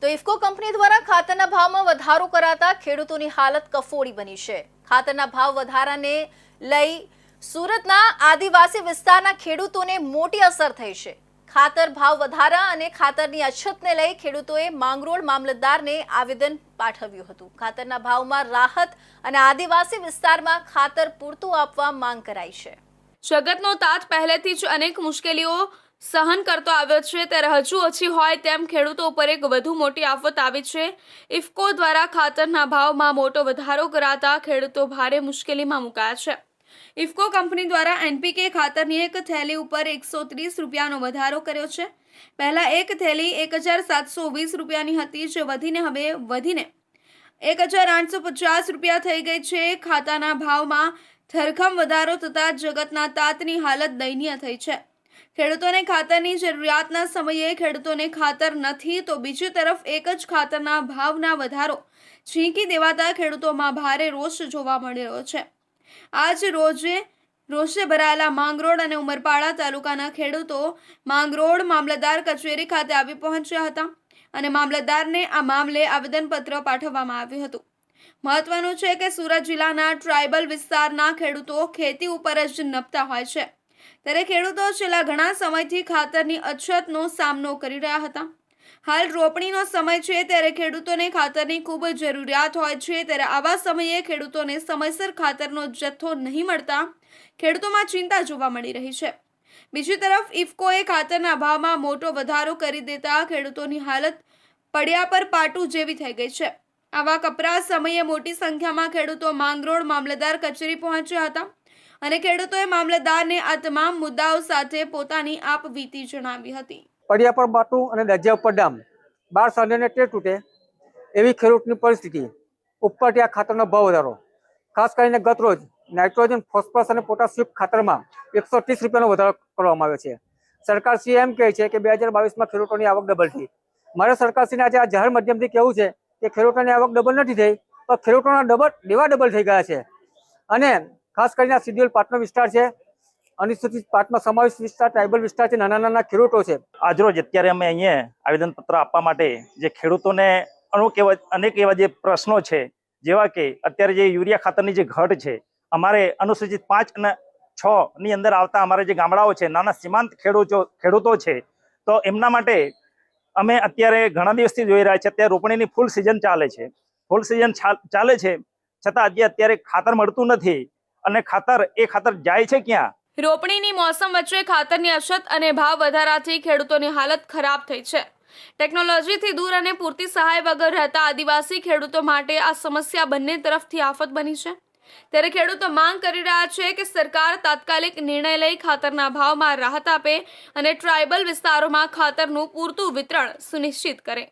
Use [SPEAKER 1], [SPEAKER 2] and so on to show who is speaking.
[SPEAKER 1] તો ઇફકો કંપની દ્વારા ખાતરના ભાવમાં વધારો કરાતા ખેડૂતોની હાલત કફોડી બની છે। ખાતરના ભાવ વધારાને લઈ સુરતના આદિવાસી વિસ્તારના ખેડૂતોને મોટી અસર થઈ છે। ખાતર ભાવ વધારા અને ખાતરની અછતને લઈ ખેડૂતોએ માંગરોળ મામલતદારને આવેદન પાઠવ્યું હતું। ખાતરના ભાવમાં રાહત અને આદિવાસી વિસ્તારમાં ખાતર પૂરતું આપવા માંગ કરાઈ છે।
[SPEAKER 2] જગતનો તાત પહેલેથી જ અનેક મુશ્કેલીઓ સહન કરતો આવ્યો છે, ત્યારે હજુ ઓછી હોય તેમ ખેડૂતો ઉપર એક વધુ મોટી આફત આવી છે। ઇફકો દ્વારા ખાતરના ભાવમાં મોટો વધારો કરાતા ખેડૂતો ભારે મુશ્કેલીમાં મુકાયા છે। ઇફકો કંપની દ્વારા એનપીકે ખાતરની એક થેલી ઉપર 130 રૂપિયાનો વધારો કર્યો છે। પહેલા એક થેલી 1720 રૂપિયાની હતી, જે વધીને 1850 રૂપિયા થઈ ગઈ છે। ખાતાના ભાવમાં ધરખમ વધારો થતાં જગતના તાતની હાલત દયનીય થઈ છે। ખેડૂતોને ખાતરની જરૂરિયાતના સમયે ખેડૂતોને ખાતર નથી, તો બીજી તરફ એક જ ખાતરના ભાવના વધારો ઝીંકી દેવાતા ખેડૂતોમાં ભારે રોષ જોવા મળી રહ્યો છે। આજ રોષે ભરાયેલા માંગરોળ અને ઉમરપાડા તાલુકાના ખેડૂતો માંગરોળ મામલતદાર કચેરી ખાતે આવી પહોંચ્યા હતા અને મામલતદારને આ મામલે આવેદનપત્ર પાઠવવામાં આવ્યું હતું। મહત્વનું છે કે સુરત જિલ્લાના ટ્રાઇબલ વિસ્તારના ખેડૂતો ખેતી ઉપર જ નભતા હોય છે, ત્યારે ખેડૂતો છેલ્લા ઘણા સમયથી ખાતરની અછતનો સામનો કરી રહ્યા હતા। હાલ રોપણીનો સમય છે, ત્યારે ખેડૂતોને ખાતરની ખૂબ જરૂરિયાત હોય છે, ત્યારે આવા સમયે ખેડૂતોને સમયસર ખાતરનો જથ્થો નહીં મળતા ખેડૂતોમાં ચિંતા જોવા મળી રહી છે। બીજી તરફ ઇફકોએ ખાતરના ભાવમાં મોટો વધારો કરી દેતા ખેડૂતોની હાલત પડ્યા પર પાટું જેવી થઈ ગઈ છે। આવા કપરા સમયે મોટી સંખ્યામાં ખેડૂતો માંગરોળ મામલતદાર કચેરી પહોંચ્યા હતા અને ખેડૂતોએ મામલતદારને આ તમામ મુદ્દાઓ સાથે પોતાની આપવીતી જણાવી હતી।
[SPEAKER 3] પડ્યા પર બાટું અને દજ્જા ઉપર ડામ, 12 સાંધેને ટેર તૂટે એવી ખેડૂતની પરિસ્થિતિ। ઉપરથી આ ખાતરનો ભાવ વધારો, ખાસ કરીને ગત રોજ નાઇટ્રોજન, ફોસ્ફરસ અને પોટાશિયમ ખાતરમાં 130 રૂપિયાનો વધારો કરવામાં આવ્યો છે। સરકારશ્રી એમ કહે છે કે 2022માં ખેડૂતોની આવક ડબલ થઈ। મારે સરકારશ્રીને આજે આ જાહેર માધ્યમથી કહેવું છે કે ખેડૂતોની આવક ડબલ નથી થઈ, પણ ખેડૂતોના દેવા ડબલ થઈ ગયા છે। અને ખાસ કરીને આ શિડ્યુલ 5નો વિસ્તાર છે, અનુસૂચિત 5માં સમાવેશ વિસ્તાર, ટ્રાઇબલ વિસ્તાર છે, નાના ખેડૂતો છે।
[SPEAKER 4] આજરોજ અત્યારે અમે અહીંયા આવેદનપત્ર આપવા માટે જે ખેડૂતોને અનેક એવા જે પ્રશ્નો છે, જેવા કે અત્યારે જે યુરિયા ખાતરની જે ઘટ છે, અમારે અનુસૂચિત 5 અને 6 ની અંદર આવતા અમારા જે ગામડાઓ છે, નાના સીમાંત ખેડૂતો છે, તો એમના માટે અમે અત્યારે ઘણા દિવસથી જોઈ રહ્યા છે। અત્યારે રોપણીની ફૂલ સિઝન ચાલે છે, છતાં અત્યારે ખાતર મળતું નથી અને ખાતર જાય છે ક્યાં?
[SPEAKER 2] રોપણીની મોસમ વચ્ચે ખાતરની અછત અને ભાવ વધારાથી ખેડૂતોની હાલત ખરાબ થઈ છે। ટેકનોલોજીથી દૂર અને પૂરતી સહાય વગર રહેતા આદિવાસી ખેડૂતો માટે આ સમસ્યા બંને તરફથી આફત બની છે, ત્યારે ખેડૂતો માંગ કરી રહ્યા છે કે સરકાર તાત્કાલિક નિર્ણય લઈ ખાતરના ભાવમાં રાહત આપે અને ટ્રાઇબલ વિસ્તારોમાં ખાતરનું પૂરતું વિતરણ સુનિશ્ચિત કરે।